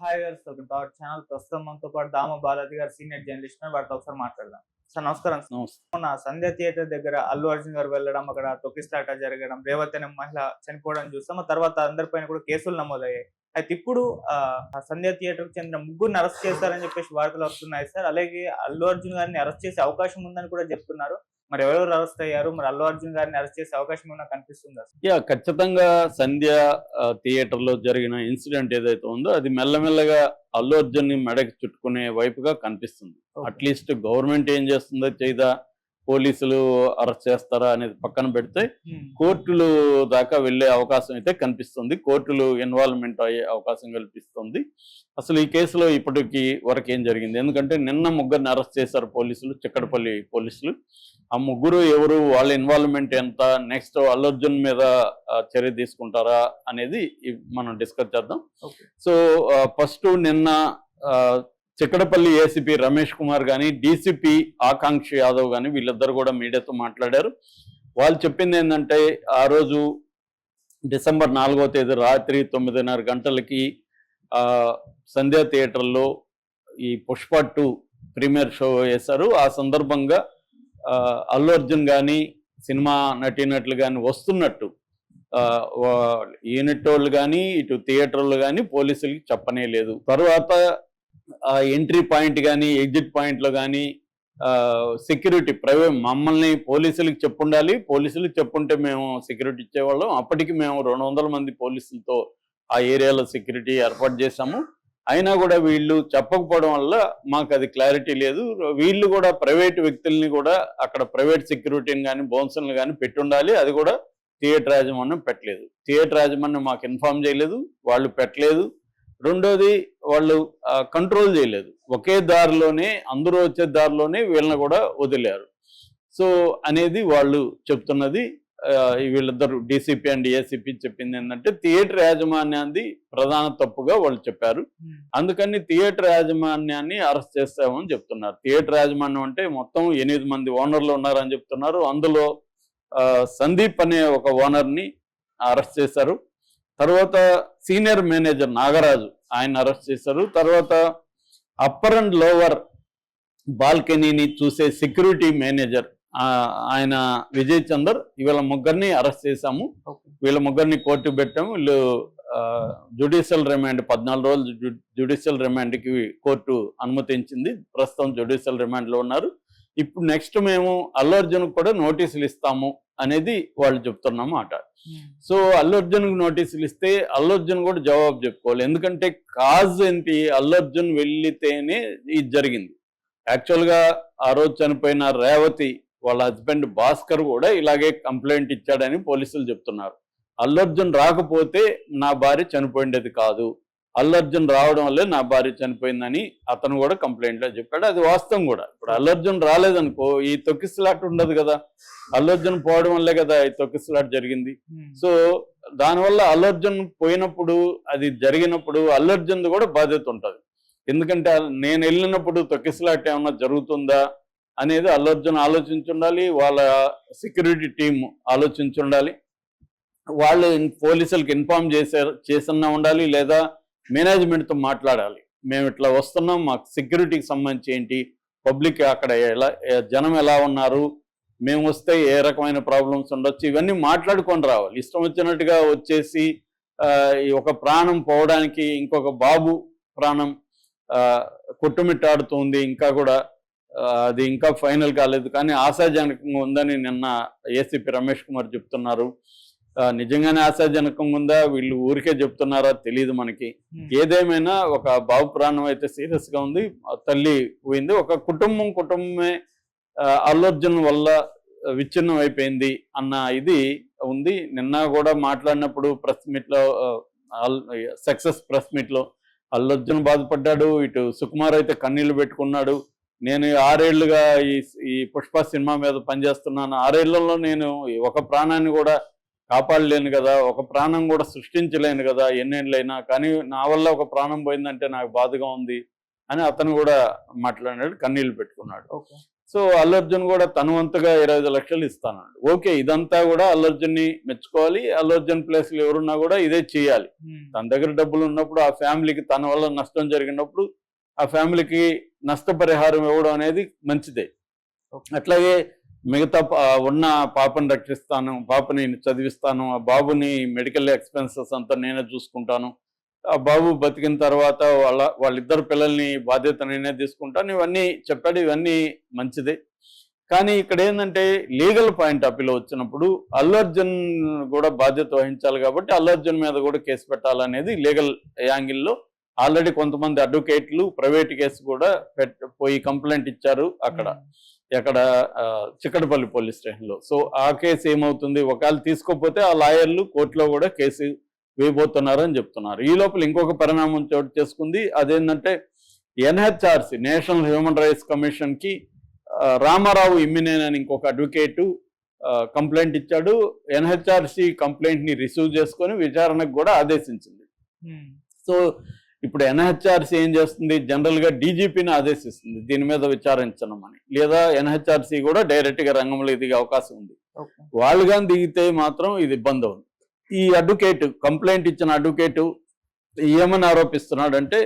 Hi గారు, welcome to our channel. ప్రస్తుతం మనతో పాటు దామ బాలాజీ గారు, సీనియర్ జర్నలిస్ట్, వారితో ఒకసారి మాట్లాడదాం. సార్ నమస్కారం. నమస్తే. మొన్న సంధ్య థియేటర్ దగ్గర అల్లు అర్జున్ గారు వెళ్ళడం, అక్కడ తొక్కిసలాట జరగడం, రేవతి అనే మహిళ చనిపోవడం చూస్తాం. ఆ తర్వాత అందరిపైన కూడా కేసులు నమోదయ్యాయి. అయితే ఇప్పుడు సంధ్య థియేటర్ కు చెందిన ముగ్గురిని అరెస్ట్ చేశారని చెప్పేసి వార్తలు వస్తున్నాయి సార్. అలాగే అల్లు అర్జున్ గారిని అరెస్ట్ చేసే అవకాశం ఉందని కూడా చెప్తున్నారు. మరి ఎవరెవరు అరెస్ట్ అయ్యారు? మరి అల్లు అర్జున్ గారిని అరెస్ట్ చేసే అవకాశం ఏమైనా కనిపిస్తుందా? ఖచ్చితంగా సంధ్య థియేటర్ లో జరిగిన ఇన్సిడెంట్ ఏదైతే ఉందో అది మెల్లమెల్లగా అల్లు అర్జున్ ని మెడకి చుట్టుకునే వైపుగా కనిపిస్తుంది. అట్లీస్ట్ గవర్నమెంట్ ఏం చేస్తుందో చేయదా, పోలీసులు అరెస్ట్ చేస్తారా అనేది పక్కన పెడితే కోర్టులు దాకా వెళ్లే అవకాశం అయితే కనిపిస్తుంది. కోర్టులు ఇన్వాల్వ్మెంట్ అయ్యే అవకాశం కల్పిస్తుంది. అసలు ఈ కేసులో ఇప్పటికి వరకు ఏం జరిగింది? ఎందుకంటే నిన్న ముగ్గురిని అరెస్ట్ చేశారు పోలీసులు, చిక్కడపల్లి పోలీసులు. ఆ ముగ్గురు ఎవరు, వాళ్ళ ఇన్వాల్వ్మెంట్ ఎంత, నెక్స్ట్ అల్లు అర్జున్ మీద చర్య తీసుకుంటారా అనేది మనం డిస్కస్ చేద్దాం. సో ఫస్ట్ నిన్న చిక్కడపల్లి ఏసీపీ రమేష్ కుమార్ కానీ, డీసీపీ ఆకాంక్ష యాదవ్ కానీ వీళ్ళిద్దరు కూడా మీడియాతో మాట్లాడారు. వాళ్ళు చెప్పింది ఏంటంటే, ఆ రోజు డిసెంబర్ 4వ తేదీ రాత్రి 9:30 గంటలకి సంధ్యా థియేటర్లో ఈ పుష్ప 2 ప్రీమియర్ షో వేశారు. ఆ సందర్భంగా అల్లు అర్జున్ కానీ, సినిమా నటీనటులు కానీ వస్తున్నట్టు యూనిట్ వాళ్ళు కానీ, ఇటు థియేటర్ వాళ్ళు కానీ పోలీసులకి చెప్పనే లేదు. తర్వాత ఎంట్రీ పాయింట్ కానీ, ఎగ్జిట్ పాయింట్లో కానీ సెక్యూరిటీ ప్రైవేట్ మమ్మల్ని పోలీసులకు చెప్పుండాలి, పోలీసులకు చెప్పుంటే మేము సెక్యూరిటీ ఇచ్చేవాళ్ళం. అప్పటికి మేము 200 మంది పోలీసులతో ఆ ఏరియాలో సెక్యూరిటీ ఏర్పాటు చేశాము. అయినా కూడా వీళ్ళు చెప్పకపోవడం వల్ల మాకు అది క్లారిటీ లేదు. వీళ్ళు కూడా ప్రైవేట్ వ్యక్తుల్ని కూడా అక్కడ ప్రైవేట్ సెక్యూరిటీని కానీ, బౌన్సర్ని కానీ పెట్టుండాలి. అది కూడా థియేటర్ యాజమాన్యం పెట్టలేదు. థియేటర్ యాజమాన్యం మాకు ఇన్ఫార్మ్ చేయలేదు, వాళ్ళు పెట్టలేదు. రెండోది, వాళ్ళు కంట్రోల్ చేయలేదు. ఒకే దారిలోనే, అందరూ వచ్చే దారిలోనే వీళ్ళని కూడా వదిలేరు. సో అనేది వాళ్ళు చెప్తున్నది. వీళ్ళిద్దరు డీసీపీ అండ్ ఏసీపీ చెప్పింది ఏంటంటే, థియేటర్ యాజమాన్యాన్ని ప్రధాన తప్పుగా వాళ్ళు చెప్పారు. అందుకని థియేటర్ యాజమాన్యాన్ని అరెస్ట్ చేస్తామని చెప్తున్నారు. థియేటర్ యాజమాన్యం అంటే మొత్తం 8 మంది ఓనర్లు ఉన్నారని చెప్తున్నారు. అందులో సందీప్ అనే ఒక ఓనర్ని అరెస్ట్ చేశారు. తర్వాత సీనియర్ మేనేజర్ నాగరాజు, ఆయన అరెస్ట్ చేశారు. తర్వాత అప్పర్ అండ్ లోవర్ బాల్కనీని చూసే సెక్యూరిటీ మేనేజర్ ఆయన విజయ్ చందర్, వీళ్ళ ముగ్గురిని అరెస్ట్ చేశాము. వీళ్ళ ముగ్గురిని కోర్టు పెట్టాము. వీళ్ళు జ్యుడిషియల్ రిమాండ్ 14 రోజులు జ్యుడిషియల్ రిమాండ్కి కోర్టు అనుమతించింది. ప్రస్తుతం జ్యుడిషియల్ రిమాండ్లో ఉన్నారు. ఇప్పుడు నెక్స్ట్ మేము అల్లు అర్జున్కి కూడా నోటీసులు ఇస్తాము అనేది వాళ్ళు చెప్తున్నమాట. సో అల్లు అర్జున్కి నోటీసులు ఇస్తే అల్లు అర్జున్ కూడా జవాబు చెప్పుకోవాలి. ఎందుకంటే కాజ్ ఏంటి, అల్లు అర్జున్ వెళ్ళితేనే ఇది జరిగింది. యాక్చువల్గా ఆ రోజు చనిపోయిన రేవతి వాళ్ళ హస్బెండ్ భాస్కర్ కూడా ఇలాగే కంప్లైంట్ ఇచ్చాడని పోలీసులు చెప్తున్నారు. అల్లు అర్జున్ రాకపోతే నా భార్య చనిపోయిండేది కాదు, అల్లు అర్జున్ రావడం వల్లే నా భార్య చనిపోయిందని అతను కూడా కంప్లైంట్లో చెప్పాడు. అది వాస్తవం కూడా. ఇప్పుడు అల్లు అర్జున్ రాలేదనుకో ఈ తొక్కిసలాట ఉండదు కదా. అల్లు అర్జున్ పోవడం వల్లే కదా ఈ తొక్కిసలాట జరిగింది. సో దానివల్ల అల్లు అర్జున్ పోయినప్పుడు, అది జరిగినప్పుడు అల్లు అర్జున్ కూడా బాధ్యత ఉంటుంది. ఎందుకంటే నేను వెళ్ళినప్పుడు తొక్కిసలాట ఏమన్నా జరుగుతుందా అనేది అల్లు అర్జున్ ఆలోచించుండాలి, వాళ్ళ సెక్యూరిటీ టీం ఆలోచించుండాలి, వాళ్ళు పోలీసులకు ఇన్ఫార్మ్ చేసన్నా ఉండాలి, లేదా మేనేజ్మెంట్తో మాట్లాడాలి. మేము ఇట్లా వస్తున్నాం, మాకు సెక్యూరిటీకి సంబంధించి ఏంటి, పబ్లిక్ అక్కడ జనం ఎలా ఉన్నారు, మేము వస్తే ఏ రకమైన ప్రాబ్లమ్స్ ఉండొచ్చు, ఇవన్నీ మాట్లాడుకొని రావాలి. ఇష్టం వచ్చినట్టుగా వచ్చేసి ఒక ప్రాణం పోవడానికి ఇంకొక బాబు ప్రాణం కొట్టుమిట్టాడుతుంది, ఇంకా కూడా అది ఇంకా ఫైనల్ కాలేదు, కానీ ఆశాజనకంగా ఉందని నిన్న ఏసీపీ రమేష్ కుమార్ చెప్తున్నారు. నిజంగానే ఆశాజనకంగా ఉందా, వీళ్ళు ఊరికే చెప్తున్నారా తెలియదు మనకి. ఏదేమైనా ఒక బాబు ప్రాణం అయితే సీరియస్ గా ఉంది, తల్లి పోయింది. ఒక కుటుంబమే అల్లు అర్జున్ వల్ల విచ్ఛిన్నం అయిపోయింది అన్న ఇది ఉంది. నిన్న కూడా మాట్లాడినప్పుడు ప్రెస్ మీట్ లో, సక్సెస్ ప్రెస్ మీట్ లో అల్లు అర్జున్ బాధపడ్డాడు, ఇటు సుకుమార్ అయితే కన్నీళ్లు పెట్టుకున్నాడు. నేను 6 ఏళ్లుగా ఈ పుష్ప సినిమా మీద పనిచేస్తున్నాను, 6 ఏళ్లలో నేను ఒక ప్రాణాన్ని కూడా కాపాడలేను కదా, ఒక ప్రాణం కూడా సృష్టించలేను కదా ఎన్నేళ్ళైనా, కానీ నా వల్ల ఒక ప్రాణం పోయిందంటే నాకు బాధగా ఉంది అని అతను కూడా మాట్లాడాడు, కన్నీళ్లు పెట్టుకున్నాడు. సో అల్లు అర్జున్ కూడా తన వంతుగా 25 లక్షలు ఇస్తానండి. ఓకే, ఇదంతా కూడా అల్లు అర్జున్ని మెచ్చుకోవాలి. అల్లు అర్జున్ ప్లేస్ లో ఎవరున్నా కూడా ఇదే చేయాలి. తన దగ్గర డబ్బులు ఉన్నప్పుడు ఆ ఫ్యామిలీకి తన వల్ల నష్టం జరిగినప్పుడు ఆ ఫ్యామిలీకి నష్టపరిహారం ఇవ్వడం అనేది మంచిదే. అట్లాగే మిగతా ఉన్న పాపని రక్షిస్తాను, పాపని చదివిస్తాను, ఆ బాబుని మెడికల్ ఎక్స్పెన్సెస్ అంతా నేనే చూసుకుంటాను, ఆ బాబు బతికిన తర్వాత వాళ్ళిద్దరు పిల్లల్ని బాధ్యత నేనే తీసుకుంటాను, ఇవన్నీ చెప్పాడు. ఇవన్నీ మంచిదే. కానీ ఇక్కడ ఏంటంటే లీగల్ పాయింట్ ఆఫ్ వ్యూలో వచ్చినప్పుడు అల్లు అర్జున్ కూడా బాధ్యత వహించాలి కాబట్టి అల్లు అర్జున్ మీద కూడా కేసు పెట్టాలనేది లీగల్ యాంగిల్లో ఆల్రెడీ కొంతమంది అడ్వకేట్లు ప్రైవేట్ కేసు కూడా పోయి కంప్లైంట్ ఇచ్చారు ఎక్కడ చిక్కడపల్లి పోలీస్ స్టేషన్లో. సో ఆ కేసు ఏమవుతుంది, ఒకవేళ తీసుకోకపోతే ఆ లాయర్లు కోర్టులో కూడా కేసు వేయబోతున్నారు అని చెప్తున్నారు. ఈ లోపల ఇంకొక పరిణామం చోటు చేసుకుంది. అదేంటంటే NHRC national human rights commission కి రామారావు ఇమ్మినేని అని ఇంకొక అడ్వకేటు కంప్లైంట్ ఇచ్చాడు. ఎన్హెచ్ఆర్సి కంప్లైంట్ ని రిసీవ్ చేసుకొని విచారణకు కూడా ఆదేశించింది. సో ఇప్పుడు ఎన్హెచ్ఆర్సి ఏం చేస్తుంది, జనరల్ గా డీజీపీని ఆదేశిస్తుంది దీని మీద విచారించడం, లేదా ఎన్హెచ్ఆర్సి కూడా డైరెక్ట్ గా రంగంలో దిగే అవకాశం ఉంది. వాళ్ళు కానీ దిగితే మాత్రం ఇది ఇబ్బంది ఉంది. ఈ అడ్వకేట్ కంప్లైంట్ ఇచ్చిన అడ్వకేటు ఏమని ఆరోపిస్తున్నాడు అంటే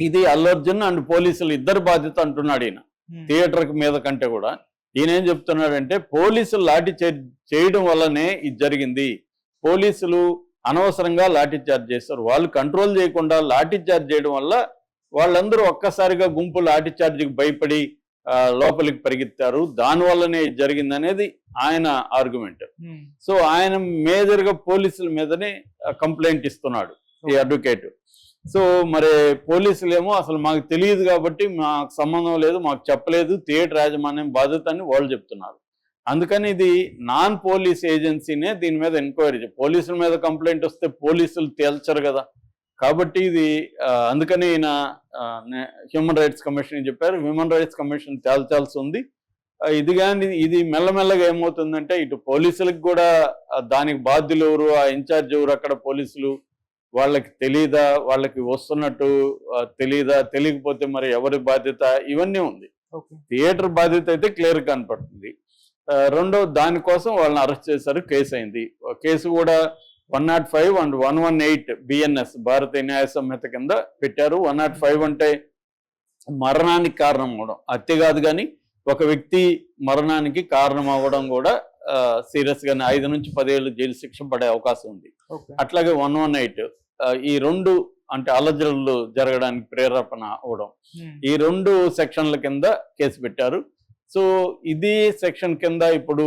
ఇది అల్లు అర్జున్ అండ్ పోలీసులు ఇద్దరు బాధ్యత అంటున్నాడు ఈయన. థియేటర్ మీద కంటే కూడా ఈయన ఏం చెప్తున్నాడంటే పోలీసులు లాఠీ చేయడం వల్లనే ఇది జరిగింది. పోలీసులు అనవసరంగా లాఠీ చార్జ్ చేస్తారు, వాళ్ళు కంట్రోల్ చేయకుండా లాఠీ చార్జ్ చేయడం వల్ల వాళ్ళందరూ ఒక్కసారిగా గుంపు లాఠీ చార్జ్కి భయపడి లోపలికి పరిగెత్తారు, దానివల్లనే జరిగిందనేది ఆయన ఆర్గ్యుమెంట్. సో ఆయన మేజర్గా పోలీసుల మీదనే కంప్లైంట్ ఇస్తున్నాడు ఈ అడ్వకేట్. సో మరి పోలీసులేమో అసలు మాకు తెలియదు కాబట్టి మాకు సంబంధం లేదు, మాకు చెప్పలేదు, థియేటర్ యాజమాన్యం బాధ్యత అని వాళ్ళు చెప్తున్నారు. అందుకని ఇది నాన్ పోలీస్ ఏజెన్సీనే దీని మీద ఎంక్వైరీ. పోలీసుల మీద కంప్లైంట్ వస్తే పోలీసులు తేల్చరు కదా, కాబట్టి ఇది అందుకని ఈయన హ్యూమన్ రైట్స్ కమిషన్ చెప్పారు. హ్యూమన్ రైట్స్ కమిషన్ తేల్చాల్సి ఉంది. ఇది మెల్లమెల్లగా ఏమవుతుందంటే ఇటు పోలీసులకు కూడా దానికి బాధ్యులు ఎవరు, ఆ ఇన్ఛార్జ్ ఎవరు, అక్కడ పోలీసులు వాళ్ళకి తెలీదా, వాళ్ళకి వస్తున్నట్టు తెలీదా, తెలియకపోతే మరి ఎవరి బాధ్యత, ఇవన్నీ ఉంది. థియేటర్ బాధ్యత అయితే క్లియర్ కనపడుతుంది. రెండో దానికోసం వాళ్ళని అరెస్ట్ చేశారు, కేసు అయింది. కేసు కూడా 105 అండ్ 118 బిఎన్ఎస్ భారతీయ న్యాయ సంహిత కింద పెట్టారు. 105 అంటే మరణానికి కారణం అవడం, హత్య కాదు కానీ ఒక వ్యక్తి మరణానికి కారణం అవ్వడం కూడా సీరియస్ గానే 5 నుంచి 10 ఏళ్ళు జైలు శిక్ష పడే అవకాశం ఉంది. అట్లాగే 118 ఈ రెండు అంటే అలజడులు జరగడానికి ప్రేరేపణ అవడం, ఈ రెండు సెక్షన్ల కింద కేసు పెట్టారు. సో ఇది సెక్షన్ కింద ఇప్పుడు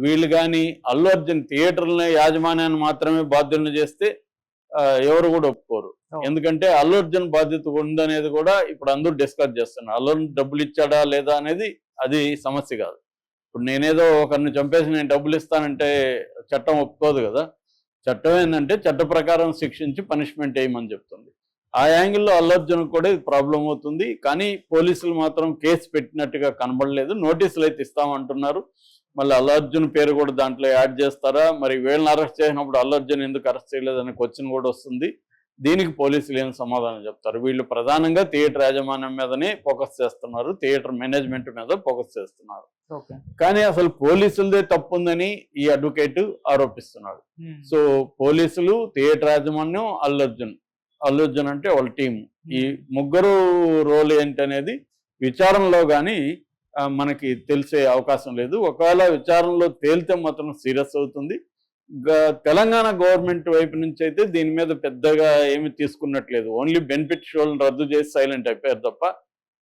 వీళ్ళు కానీ అల్లు అర్జున్ థియేటర్ల యాజమాన్యాన్ని మాత్రమే బాధ్యులను చేస్తే ఎవరు కూడా ఒప్పుకోరు. ఎందుకంటే అల్లు అర్జున్ బాధ్యత ఉందనేది కూడా ఇప్పుడు అందరూ డిస్కస్ చేస్తున్నారు. అల్లు అర్జున్ డబ్బులు ఇచ్చాడా లేదా అనేది అది సమస్య కాదు. ఇప్పుడు నేనేదో ఒకరిని చంపేసి నేను డబ్బులు ఇస్తానంటే చట్టం ఒప్పుకోదు కదా. చట్టం ఏంటంటే చట్ట ప్రకారం శిక్షించి పనిష్మెంట్ వేయమని చెప్తుంది. ఆ యాంగిల్లో అల్లు అర్జున్ కూడా ఇది ప్రాబ్లం అవుతుంది. కానీ పోలీసులు మాత్రం కేసు పెట్టినట్టుగా కనబడలేదు. నోటీసులు అయితే ఇస్తామంటున్నారు. మళ్ళీ అల్లు అర్జున్ పేరు కూడా దాంట్లో యాడ్ చేస్తారా, మరి వీళ్ళని అరెస్ట్ చేసినప్పుడు అల్లు అర్జున్ ఎందుకు అరెస్ట్ చేయలేదనే క్వశ్చన్ కూడా వస్తుంది. దీనికి పోలీసులు ఏం సమాధానం చెప్తారు? వీళ్ళు ప్రధానంగా థియేటర్ యాజమాన్యం మీదనే ఫోకస్ చేస్తున్నారు, థియేటర్ మేనేజ్మెంట్ మీద ఫోకస్ చేస్తున్నారు. కానీ అసలు పోలీసులదే తప్పు ఉందని ఈ అడ్వకేట్ ఆరోపిస్తున్నాడు. సో పోలీసులు, థియేటర్ యాజమాన్యం, అల్లు అర్జున్ అంటే వాళ్ళ టీం, ఈ ముగ్గురు రోల్ ఏంటనేది విచారణలో కానీ మనకి తెలిసే అవకాశం లేదు. ఒకవేళ విచారణలో తేలితే మాత్రం సీరియస్ అవుతుంది. తెలంగాణ గవర్నమెంట్ వైపు నుంచి అయితే దీని మీద పెద్దగా ఏమి తీసుకున్నట్లేదు. ఓన్లీ బెనిఫిట్ షోలను రద్దు చేసి సైలెంట్ అయిపోయారు తప్ప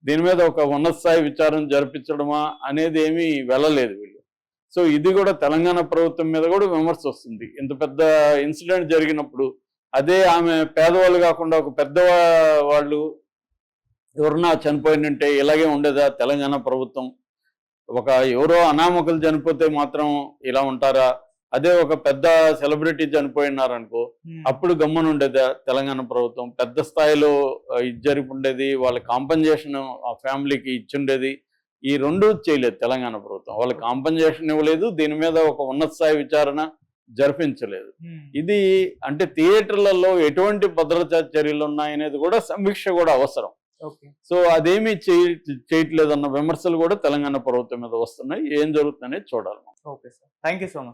దీని మీద ఒక ఉన్నత స్థాయి విచారణ జరిపించడమా అనేది ఏమీ వెళ్ళలేదు వీళ్ళు. సో ఇది కూడా తెలంగాణ ప్రభుత్వం మీద కూడా విమర్శ వస్తుంది. ఇంత పెద్ద ఇన్సిడెంట్ జరిగినప్పుడు అదే ఆమె పేదవాళ్ళు కాకుండా ఒక పెద్ద వాళ్ళు ఎవరన్నా చనిపోయిందంటే ఇలాగే ఉండేదా తెలంగాణ ప్రభుత్వం? ఒక ఎవరో అనామకులు చనిపోతే మాత్రం ఇలా ఉంటారా? అదే ఒక పెద్ద సెలబ్రిటీ చనిపోయినారనుకో అప్పుడు గమ్మన ఉండేదా తెలంగాణ ప్రభుత్వం? పెద్ద స్థాయిలో ఇది జరిపి ఉండేది, వాళ్ళ కాంపన్సేషన్ ఆ ఫ్యామిలీకి ఇచ్చిండేది. ఈ రెండు చేయలేదు తెలంగాణ ప్రభుత్వం. వాళ్ళ కాంపన్సేషన్ ఇవ్వలేదు, దీని మీద ఒక ఉన్నత స్థాయి విచారణ జరిపించలేదు. ఇది అంటే థియేటర్లలో ఎటువంటి భద్రతా చర్యలు ఉన్నాయనేది కూడా సమీక్ష కూడా అవసరం. ఓకే. సో అదేమీ చేయట్లేదన్న విమర్శలు కూడా తెలంగాణ ప్రభుత్వం మీద వస్తున్నాయి. ఏం జరుగుతుందనేది చూడాలి. Okay sir. Thank you so much.